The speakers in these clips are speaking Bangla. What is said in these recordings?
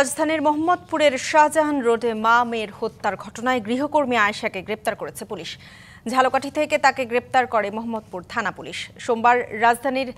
রাজধানীর মোহাম্মদপুরের শাহজাহান রোডে মা মেয়ের হত্যার ঘটনায় গৃহকর্মী আয়েশাকে গ্রেপ্তার করেছে পুলিশ। ঝালকাঠি থেকে তাকে গ্রেপ্তার করে মোহাম্মদপুর থানা পুলিশ। সোমবার রাজধানীর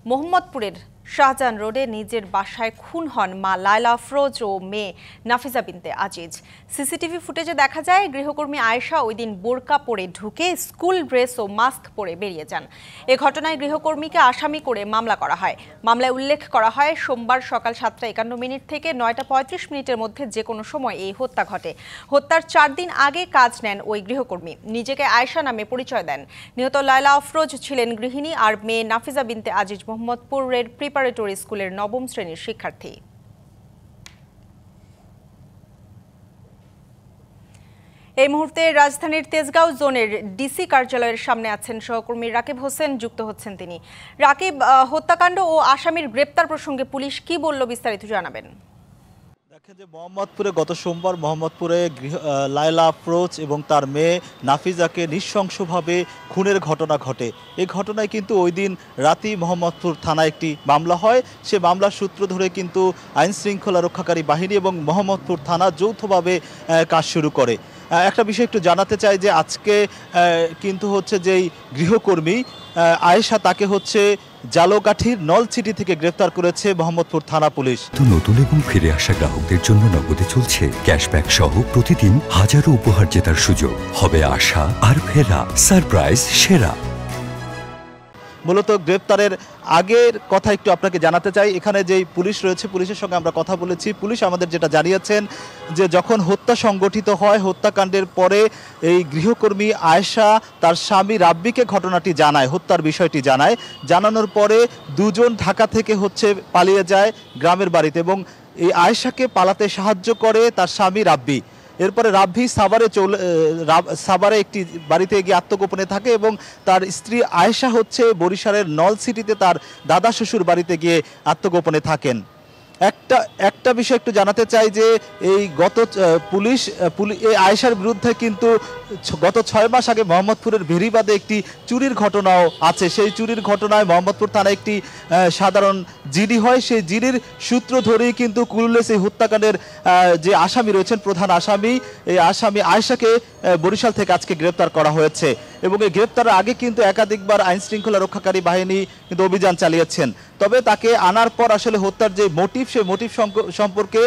মোহাম্মদপুরের শাহজাহান রোডে নিজের বাসায় খুন হন মা লায়লা আফরোজ ও মেয়ে নাফিজা বিনতে আজিজ। সিসিটিভি ফুটেজে দেখা যায় গৃহকর্মী আয়েশা ওই দিন বোরকা পরে ঢুকে স্কুল ড্রেস ও মাস্ক পরে বেরিয়ে যান। এ ঘটনায় গৃহকর্মীকে আসামি করে মামলা করা হয়। মামলায় উল্লেখ করা হয়, সোমবার সকাল 7:51 থেকে 9:35 মধ্যে যে কোনো সময় এই হত্যা ঘটে। হত্যার 4 দিন আগে কাজ নেন ওই গৃহকর্মী। নিজেকে আয়েশা নামে পরিচয় দেন। নিহত লায়লা আফরোজ ছিলেন গৃহিণী আর মেয়ে নাফিজা বিনতে আজিজ মোহাম্মদপুরের প্রিপারেটরি স্কুলের 9ম শ্রেণীর শিক্ষার্থী। এই মুহূর্তে রাজধানীর তেজগাঁও জোনের ডিসি কার্যালয়ের সামনে আছেন সহকর্মী রাকিব হোসেন, যুক্ত হচ্ছেন তিনি। রাকিব, হত্যাকাণ্ড ও আসামির গ্রেপ্তার প্রসঙ্গে পুলিশ কি বলল, বিস্তারিত জানাবেন। দেখেন যে মোহাম্মদপুরে গত সোমবার মোহাম্মদপুরে লায়লা আফরোজ এবং তার মেয়ে নাফিজাকে নৃশংসভাবে খুনের ঘটনা ঘটে। এই ঘটনায় কিন্তু ওই দিন রাতেই মোহাম্মদপুর থানায় একটি মামলা হয়। সে মামলার সূত্র ধরে কিন্তু আইন শৃঙ্খলা রক্ষাকারী বাহিনী এবং মোহাম্মদপুর থানা যৌথভাবে কাজ শুরু করে। একটা বিষয় একটু জানাতে চাই যে আজকে কিন্তু হচ্ছে যেই গৃহকর্মী আয়েশা, তাকে হচ্ছে ঝালকাঠির নলছিটি থেকে গ্রেফতার করেছে মোহাম্মদপুর থানা পুলিশ। নতুন এবং ফিরে আসা গ্রাহকদের জন্য নগদে চলছে ক্যাশব্যাক সহ প্রতিদিন হাজারো উপহার জেতার সুযোগ। হবে আশা আর ফেরা, সারপ্রাইজ সেরা। মূলত গ্রেপ্তারের আগের কথা একটু আপনাকে জানাতে চাই। এখানে যেই পুলিশ রয়েছে, পুলিশের সঙ্গে আমরা কথা বলেছি। পুলিশ আমাদের যেটা জানিয়েছেন যে যখন হত্যা সংগঠিত হয়, হত্যাকাণ্ডের পরে এই গৃহকর্মী আয়েশা তার স্বামী রাব্বিকে ঘটনাটি জানায়, হত্যার বিষয়টি জানায়। জানানোর পরে দুজন ঢাকা থেকে পালিয়ে যায় গ্রামের বাড়িতে এবং এই আয়েশাকে পালাতে সাহায্য করে তার স্বামী রাব্বি। এরপরে রাব্বি সাভারে একটি বাড়িতে গিয়ে আত্মগোপনে থাকে এবং তার স্ত্রী আয়েশা বরিশালের নলছিটিতে তার দাদা শ্বশুর বাড়িতে গিয়ে আত্মগোপনে থাকেন। একটা বিষয় একটু জানাতে চাই যে এই পুলিশ এই আয়েশার বিরুদ্ধে কিন্তু গত 6 মাস আগে মোহাম্মদপুরের ভেরিবাদে একটি চুরির ঘটনাও আছে। সেই চুরির ঘটনায় মোহাম্মদপুর থানায় একটি সাধারণ জিডি হয়। সেই জিডির সূত্র ধরেই কিন্তু কুলুলেস এই হত্যাকাণ্ডের যে আসামি রয়েছেন, প্রধান আসামি, এই আসামি আয়েশাকে বরিশাল থেকে আজকে গ্রেপ্তার করা হয়েছে এবং এই গ্রেপ্তারের আগে কিন্তু একাধিকবার আইন শৃঙ্খলা রক্ষাকারী বাহিনী কিন্তু অভিযান চালিয়েছেন। তবে তাকে আনার পর আসলে হত্যার যে মোটিভ, সেই মোটিভ সম্পর্কে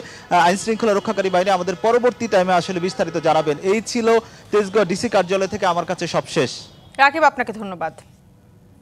আইন শৃঙ্খলা রক্ষাকারী বাহিনী আমাদের পরবর্তী টাইমে আসলে বিস্তারিত জানাবেন। এই ছিল তেজগাঁও ডিসি কার্যালয় থেকে আমার কাছে সবশেষ। রাকিব, আপনাকে ধন্যবাদ।